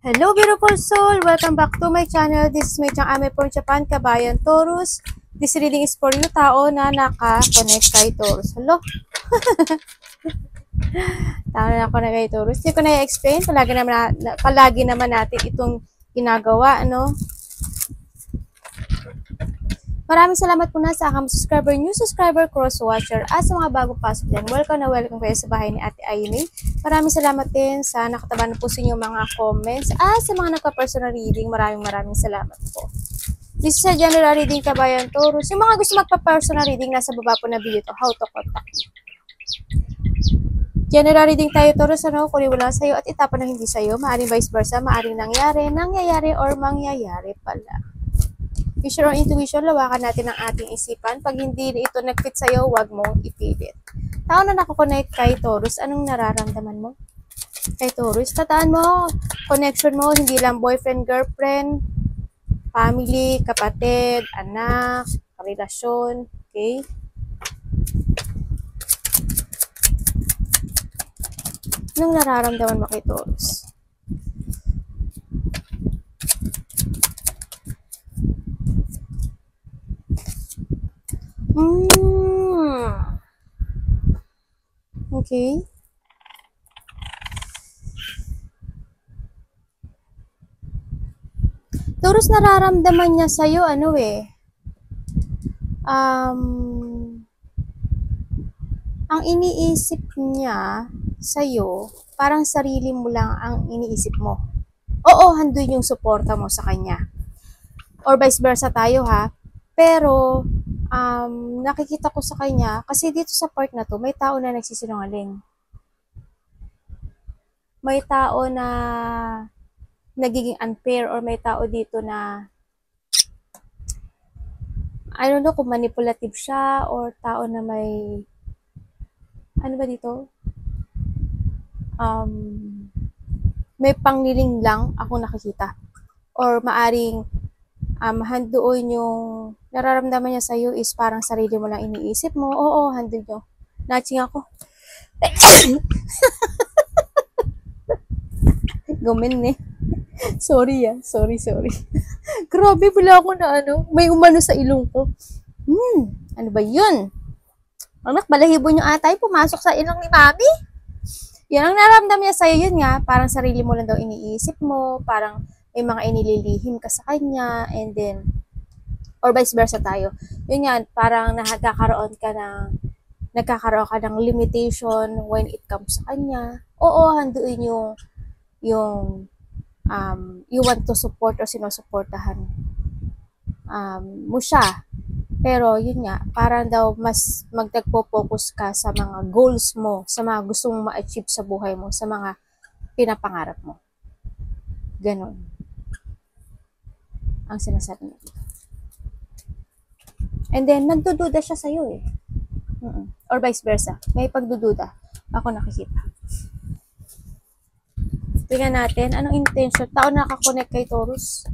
Hello beautiful soul! Welcome back to my channel. This is my Ame from Japan, Kabayan Taurus. This reading is for you, tao na naka-connect kay Taurus. Hello? Tao na naka-connect kay Taurus. Hindi ko na-explain. Palagi naman natin itong ginagawa, ano? Maraming salamat po na sa aking subscriber, new subscriber, cross-watcher, at sa mga bagong pasok din. Welcome na welcome kayo sa bahay ni Ate Aimee. Maraming salamat din sa nakataba na po sa inyong mga comments. At sa mga nagpa-personal reading, maraming salamat po. This is a general reading, Kabayan Taurus. Yung mga gusto magpa-personal reading, nasa baba po na video to, how to contact me. General reading tayo, Taurus, ano? Kunin mo lang sa'yo at itapon na hindi sa'yo. Maaring vice versa, maaring nangyayari, or mangyayari pala. Use your intuition, lawakan natin ang ating isipan. Pag hindi ito nag-fit sa'yo, huwag mong ipilit. Tao na nakakonect kay Taurus, anong nararamdaman mo? Kay Taurus, tataan mo, connection mo, hindi lang boyfriend, girlfriend, family, kapatid, anak, relasyon, okay? Anong nararamdaman mo kay Taurus? Okay. Taurus, nararamdaman niya sa'yo, ano ang iniisip niya sa'yo, parang sarili mo lang ang iniisip mo. Oo, handun yung suporta mo sa kanya. Or vice versa tayo ha. Pero, nakikita ko sa kanya, kasi dito sa part na to, may tao na nagsisinungaling. May tao na nagiging unfair, or may tao dito na I don't know kung manipulative siya, or tao na may ano ba dito? May pangliling lang ako nakikita. Or maaring handoon yung nararamdaman niya sa'yo is parang sarili mo lang iniisip mo. Oo, handle nyo. Natching ako. Gumin eh. Sorry. Grabe, wala ako na ano. May umano sa ilong ko. Ano ba yun? Anak, balahibo nyo atay, pumasok sa ilong ni Mami. Yan ang naramdam niya sa'yo, yun nga. Parang sarili mo lang daw iniisip mo. Parang may mga inililihim ka sa kanya. And then, or vice versa tayo. Yun nga, parang nagkakaroon ka ng limitation when it comes sa kanya. Oo, handuin yung you want to support or sinusuportahan mo siya. Pero yun nga, parang daw mas magtagpo-focus ka sa mga goals mo, sa mga gusto mong ma-achieve sa buhay mo, sa mga pinapangarap mo. Ganon ang sinasabi niya. And then, nagdududa siya sa'yo eh. Or vice versa. May pagdududa. Ako nakikita. Tingnan natin, anong intention? Tao nakakonect kay Taurus.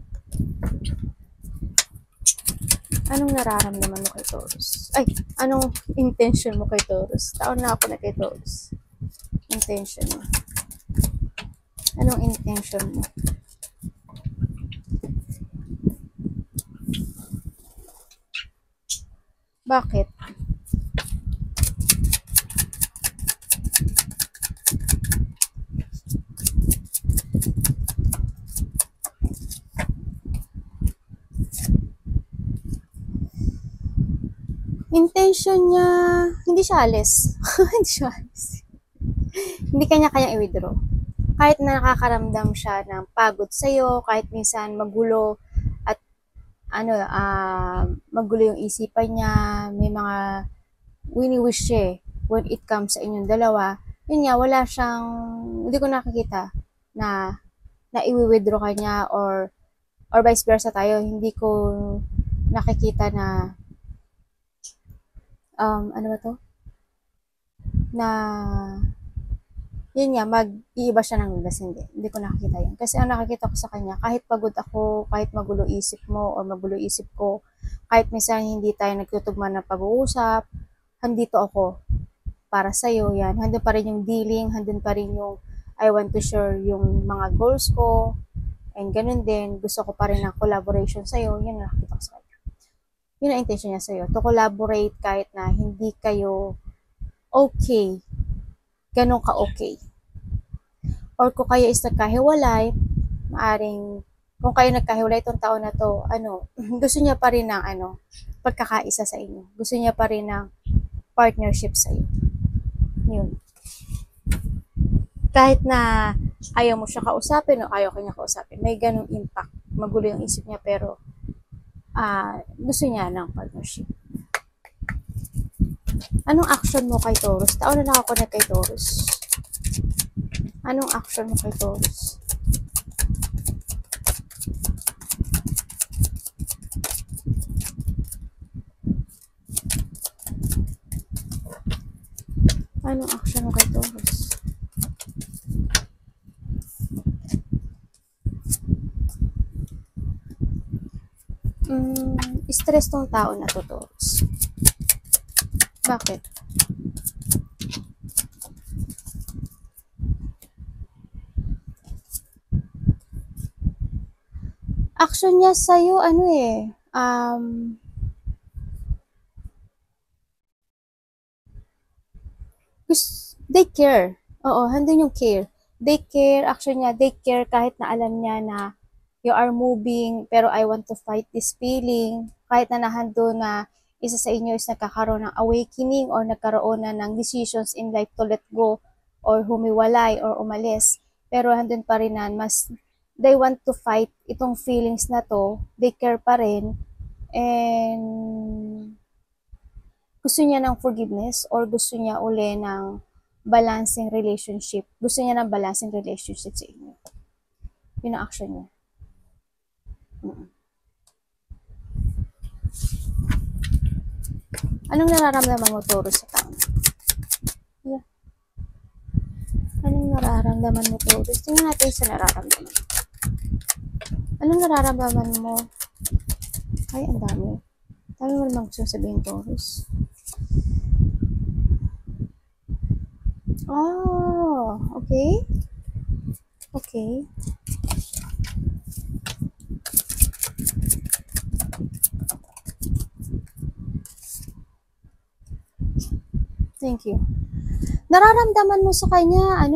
Anong nararamdaman mo kay Taurus? Ay, anong intention mo kay Taurus? Tao nakakonect kay Taurus. Intention mo. Anong intention mo? Bakit? Intention niya, hindi siya alis. Hindi kanya i-withdraw. Kahit na nakakaramdam siya ng pagod sa'yo, kahit minsan magulo at magulo yung isipan niya, may mga wini-wish siya when it comes sa inyong dalawa. Yun nga, wala siyang, hindi ko nakikita na i-withdraw ka niya or vice versa tayo. Hindi ko nakikita na ano ba to? Na yun nga, mag-iiba siya ng lunas, hindi ko nakikita yun. Kasi ang nakikita ko sa kanya, kahit pagod ako, kahit magulo isip mo, or magulo isip ko, kahit minsan hindi tayo nagtutugma ng pag-uusap, handito ako para sa'yo yan. Handun pa rin yung dealing, handun pa rin yung I want to share yung mga goals ko, and ganun din, gusto ko pa rin ng collaboration sa'yo, yun ang nakita ko sa kanya. Yun ang intention niya sa'yo, to collaborate kahit na hindi kayo okay, ganun ka okay. Or kung kayo is nagkahiwalay, maaring, kung kayo nagkahiwalay itong taon na to, gusto niya pa rin ng pagkakaisa sa inyo. Gusto niya pa rin ng partnership sa iyo. Yun. Kahit na ayaw mo siya kausapin o ayaw kanya kausapin, may ganung impact. Magulo yung isip niya pero gusto niya ng partnership. Anong action mo kay Taurus? Taon na nakakonect kay Taurus. Anong action mo kay Taurus? Anong action mo kay Taurus? Stress tong tao na to, Taurus. Bakit? Action niya sa'yo, they care. Oo, handun yung care. They care, action niya, they care kahit na alam niya na you are moving, pero I want to fight this feeling. Kahit na nahando na isa sa inyo is nagkakaroon ng awakening or nagkaroon na ng decisions in life to let go or humiwalay or umalis. Pero handun pa rin na they want to fight itong feelings na to. They care pa rin. And gusto niya ng forgiveness or gusto niya uli ng balancing relationship. Gusto niya ng balancing relationship sa inyo. Yun ang action niya. Anong nararamdaman mo, Taurus, sa taon? Yeah. Anong nararamdaman mo, Taurus? Tingnan natin sa nararamdaman. Anong nararamdaman mo? Ay, ang dami. Dami mo naman gusto sabihin, Taurus. Oh, okay. Okay. Thank you. Nararamdaman mo sa kanya,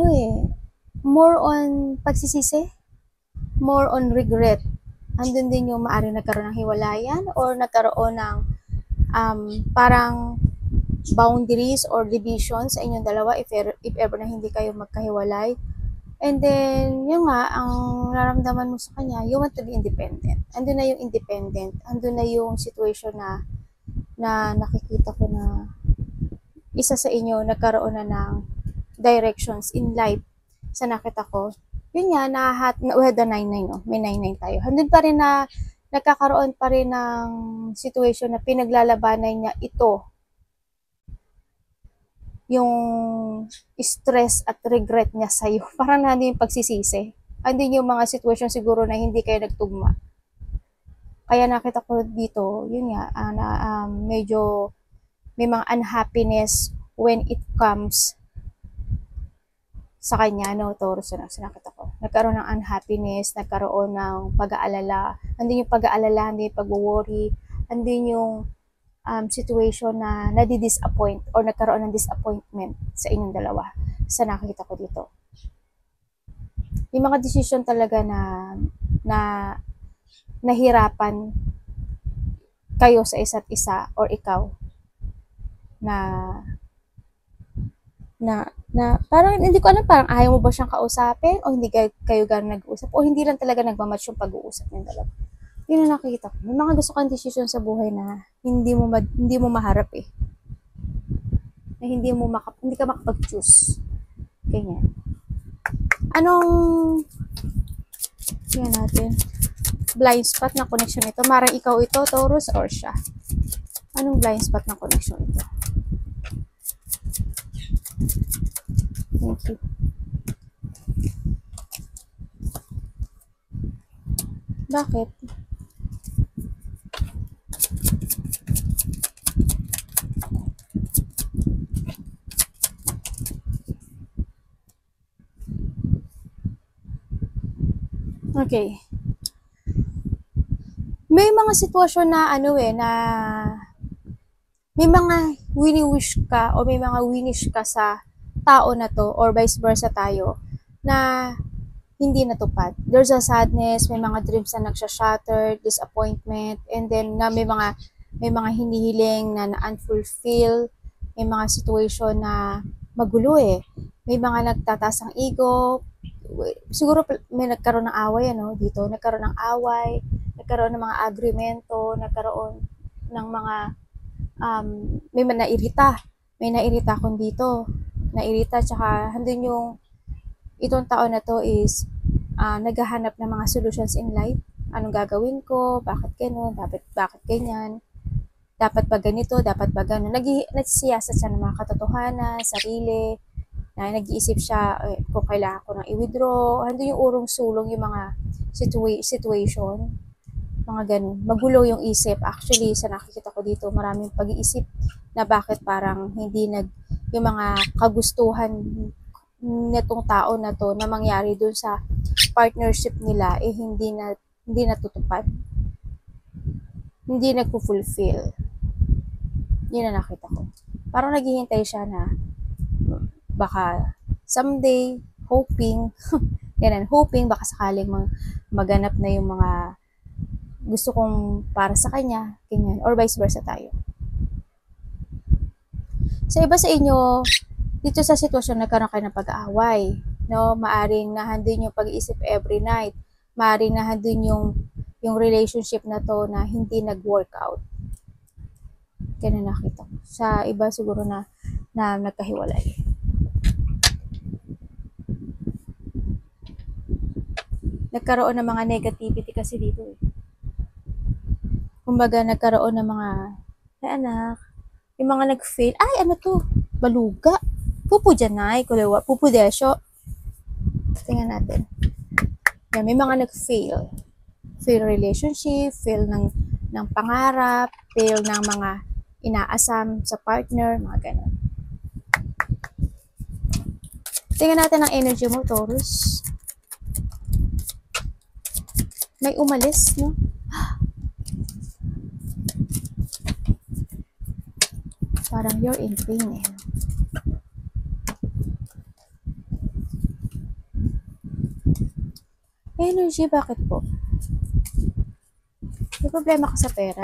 more on pagsisisi, more on regret. Andun din yung maaari nagkaroon ng hiwalayan or nagkaroon ng parang boundaries or divisions sa inyong dalawa if ever na hindi kayo magkahiwalay. And then, yung nga, ang nararamdaman mo sa kanya, you want to be independent. Andun na yung independent. Andun na yung situation na nakikita ko na isa sa inyo nagkaroon na ng directions in life sa nakita ko. Yun nga, the 99, no? May 99 tayo. Handun pa rin na nagkakaroon pa rin ng situation na pinaglalabanan niya ito. Yung stress at regret niya sa'yo. Parang nandun yung pagsisisi. Andun yung mga situation siguro na hindi kayo nagtugma. Kaya nakita ko dito, yun nga, medyo may mga unhappiness when it comes sa kanya, no, Taurus, nakita ko. Nagkaroon ng unhappiness, nagkaroon ng pag-aalala, andun yung pag-aalala, andun yung pag-worry, andun yung situation na nadi-disappoint or nagkaroon ng disappointment sa inyong dalawa sa nakita ko dito. Yung mga decision talaga na nahirapan kayo sa isa't isa or ikaw na parang hindi ko alam, parang ayaw mo ba siyang kausapin o hindi kayo gano'n nag-uusap o hindi lang talaga nagmamatch yung pag-uusap ng dalawa. Yun ang nakikita ko. May mga gusto kang decision sa buhay na hindi mo maharap eh. Na hindi ka makapag-choose. Ganyan. Yan natin. Blind spot na connection ito. Marang ikaw ito, Taurus, or siya. Anong blind spot na connection ito? Thank you. Bakit? Okay. May mga sitwasyon na na may mga wini-wish ka o may mga winish ka sa tao na to or vice versa tayo na hindi natupad. There's a sadness, may mga dreams na nagsha-shatter, disappointment, and then na may mga hinihiling na unfulfill, may mga situation na magulo eh. May mga nagtataas ang ego, siguro may nagkaroon ng away dito, nagkaroon ng away, nagkaroon ng mga agreemento, nagkaroon ng mga may nairita akong dito, nairita, tsaka handun yung itong taon na to is naghahanap ng mga solutions in life. Anong gagawin ko? Bakit gano'n? Bakit ganyan? Dapat ba ganito? Dapat ba gano'n? Nagsisiyasat siya ng mga katotohanan, sarili, na nag-iisip siya kung kailangan ko nang i-withdraw. Handun yung urong-sulong yung mga situation. Mga ganun. Magulo yung isip. Actually, sa nakikita ko dito, maraming pag-iisip na bakit parang hindi yung mga kagustuhan netong tao na to na mangyari dun sa partnership nila hindi natutupad. Hindi nagpo-fulfill. Yun na nakita ko. Parang naghihintay siya na baka someday, hoping, hoping baka sakaling maganap na yung mga gusto kong para sa kanya, ganyan, or vice versa tayo. Sa iba sa inyo, dito sa sitwasyon nagkaroon kayo ng pag-aaway, maaring nahandun yung pag-iisip every night, maaring nahandun yung relationship na to na hindi nag-work out. Kaya nakita ko. Sa iba siguro na nagkahiwalay. Nagkaroon ng mga negativity kasi dito eh. Kumbaga nagkaroon ng mga anak, yung mga nag-fail, ano to, baluga, pupu dyanay, kulewa, pupu desyo. Tingnan natin. Yan, may mga nag-fail. Fail relationship, fail ng pangarap, fail ng mga inaasam sa partner, mga ganun. Tingnan natin ang energy mo, Taurus. May umalis, no? Parang you're in pain eh. Energy, bakit po? May problema ka sa pera?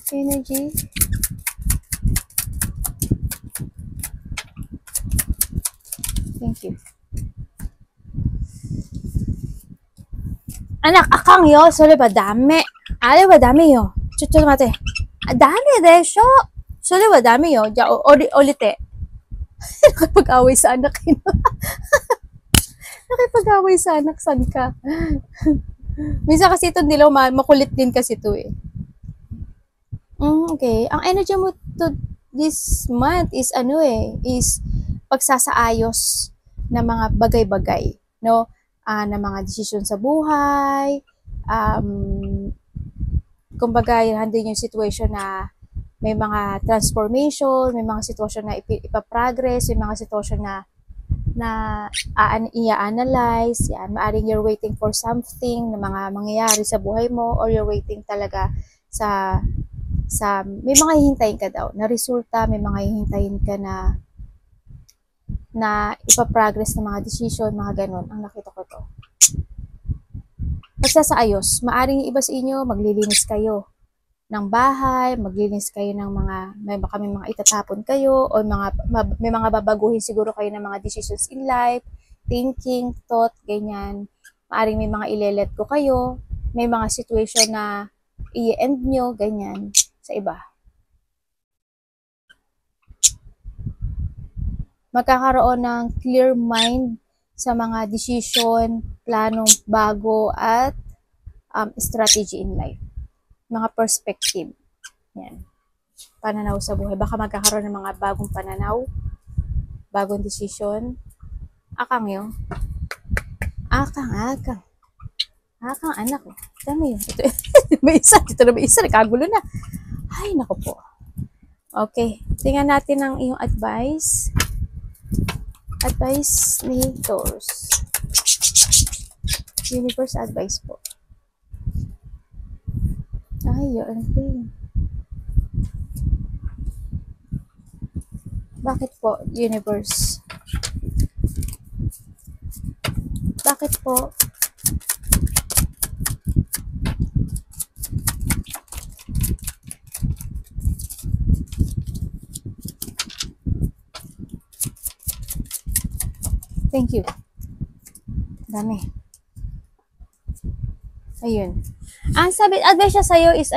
Energy? Thank you. Anak, akang yo, sole ba dami? Ale ba dami yo? Chucho mate. Dami desyo. Sole ba dami yo? Ja, olite. Nakipag-away sa anak yun. Nakipag-away sa anak, san ka? Minsan kasi ito nila makulit din kasi ito eh. Okay. Ang energy mo to this month is is pagsasaayos ng mga bagay-bagay, no? Na mga desisyon sa buhay, kumbaga handin yung situation na may mga transformation, may mga sitwasyon na ipaprogress, may mga sitwasyon na i-analyze, yan, maaring you're waiting for something na mga mangyayari sa buhay mo, or you're waiting talaga sa may mga hihintayin ka daw na resulta, may mga hihintayin ka na ipaprogress ng mga decision, mga ganon. Ang nakita ko to. Pagsasaayos, maaring iba sa inyo, maglilinis kayo ng bahay, maglilinis kayo ng may mga itatapon kayo, o may mga babaguhin siguro kayo ng mga decisions in life, thinking, thought, ganyan. Maaring may mga ilelet ko kayo, may mga situation na i-end nyo, ganyan, sa iba. Magkakaroon ng clear mind sa mga decision, planong bago, at strategy in life. Mga perspective. Yan. Pananaw sa buhay. Baka magkakaroon ng mga bagong pananaw, bagong decision. Akang yun. Akang anak. Dami yun. Ito, may isa. Dito na may isa. Nakagulo na. Ay, naku po. Okay. Tingnan natin ang iyong advice. Advice ni Taurus. Universe advice po. Ay, yun. Bakit po, universe? Bakit po? Thank you. Dami. Ayun. Ang sabi, advice siya sa'yo is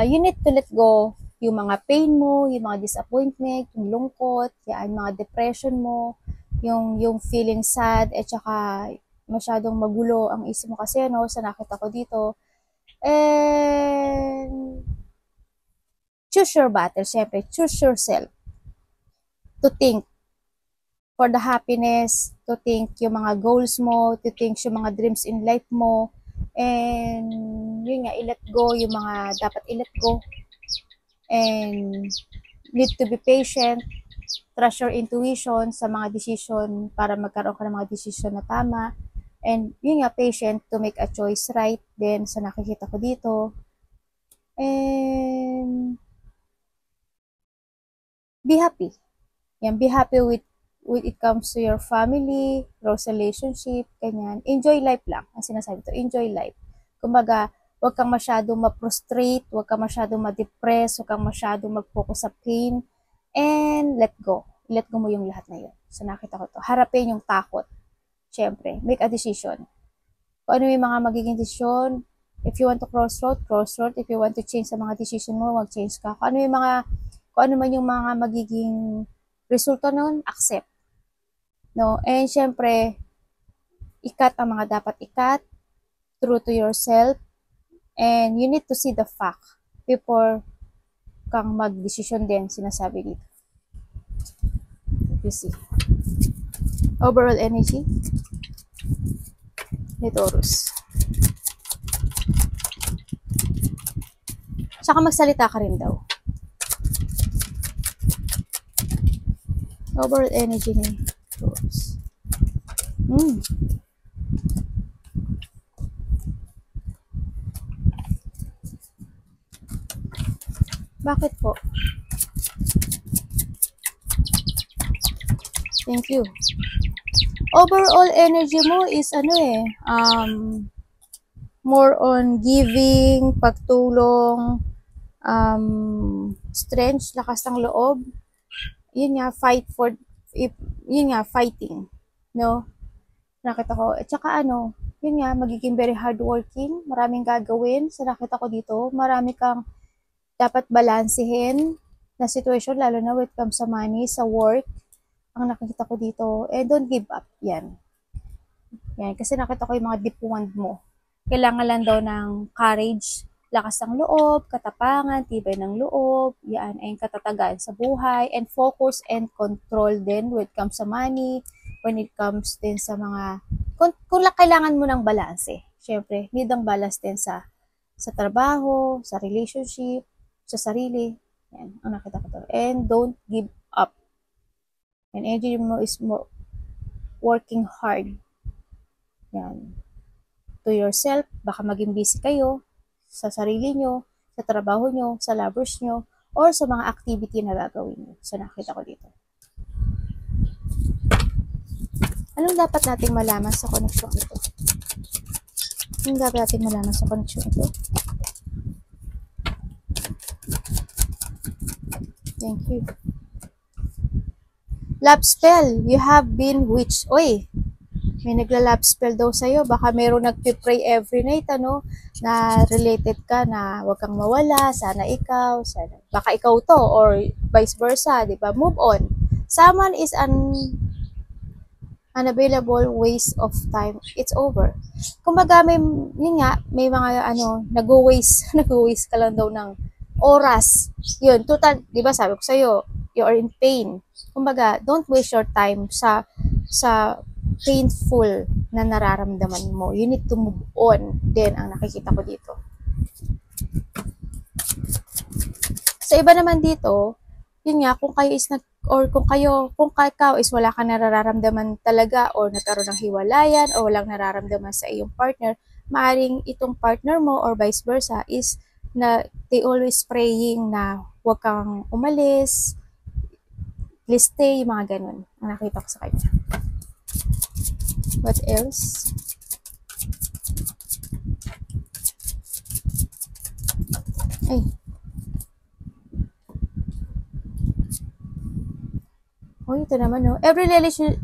you need to let go yung mga pain mo, yung mga disappointment, yung lungkot, yung mga depression mo, yung feeling sad, at saka masyadong magulo ang isip mo kasi sa nakita ko dito. And choose your battle, syempre. Choose yourself to think for the happiness, to think yung mga goals mo, to think yung mga dreams in life mo, and yun nga, i-let go yung mga dapat i-let go, and need to be patient, trust your intuition sa mga decision para magkaroon ka ng mga decision na tama, and yun nga, patient to make a choice right, then sa nakikita ko dito, and be happy. Yan, be happy with it comes to your family, close relationship, ganyan. Enjoy life lang. Ang sinasabi to, enjoy life. Kumbaga, huwag kang masyadong ma-frustrate, huwag kang masyadong ma-depress, huwag kang masyadong mag-focus sa pain, and let go. Let go mo yung lahat na yun. So, nakita ko to. Harapin yung takot. Siyempre, make a decision. Kung ano yung mga magiging decision, if you want to crossroad. If you want to change sa mga decision mo, mag-change ka. Kung ano man yung mga magiging resulta nun, accept. No? And syempre, ikat ang mga dapat ikat, true to yourself, and you need to see the fact before kang mag-decision din, sinasabi dito. You see. Overall energy ni Taurus. Saka magsalita ka rin daw. Overall energy ni Taurus. Bakit po? Thank you. Overall energy mo is more on giving, pagtulong, strength, lakas ng loob. Yun nga, fighting. No? Nakita ko. At saka yun nga, magiging very hardworking. Maraming gagawin. Sa nakita ko dito, marami kang dapat balansehin na situation, lalo na when it comes sa money, sa work, ang nakikita ko dito, don't give up, yan, kasi nakita ko yung mga deep wound mo, kailangan lang daw ng courage, lakas ng loob, katapangan, tibay ng loob, yan, ay katatagan sa buhay, and focus and control din when it comes sa money, when it comes din sa mga, kung kailangan mo ng balanse, syempre, need ang balance din sa trabaho, sa relationship, sa sarili. Yan, ang nakita ko to. And don't give up. And energy mo is more working hard. Yan. To yourself, baka maging busy kayo sa sarili nyo, sa trabaho nyo, sa lovers nyo, or sa mga activity na gagawin nyo. So, nakita ko dito. Anong dapat nating malaman sa connection ito? Anong dapat nating malaman sa connection ito? Thank you. Love spell. You have been witched. Oy, may nagla-love spell daw sa'yo. Baka meron nagpipray every night, na related ka na huwag kang mawala, sana ikaw, baka ikaw to, or vice versa, di ba? Move on. Someone is unavailable waste of time. It's over. Kumbaga, yun nga, may mga nag-waste ka lang daw ng oras. Yun, total, di ba sabi ko sa'yo, you are in pain. Kumbaga, don't waste your time sa painful na nararamdaman mo. You need to move on. Then, ang nakikita ko dito. Sa iba naman dito, yun nga, kung or kung ikaw is wala ka nararamdaman talaga or nagkaroon ng hiwalayan o walang nararamdaman sa iyong partner, maaring itong partner mo or vice versa is na they always praying na huwag kang umalis, please stay, mga ganun. Ang nakita ko sa kanya. What else? Ay. Oh, ito naman, no? Every relationship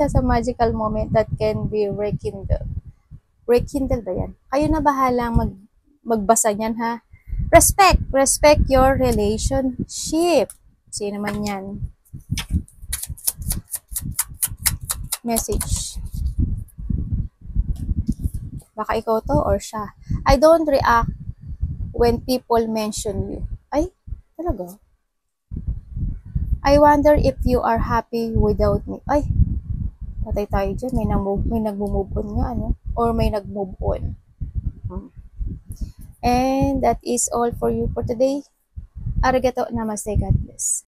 has a magical moment that can be rekindled. Rekindle ba yan? Kayo na bahalang magbasa niyan, ha? Respect your relationship. Sino naman yan? Message. Baka ikaw to or siya. I don't react when people mention you. Ay, talaga? I wonder if you are happy without me. Ay, patay tayo dyan. May nag-move on nga, ano? Or may nag-move on. And that is all for you for today. Arigato, namaste, God bless.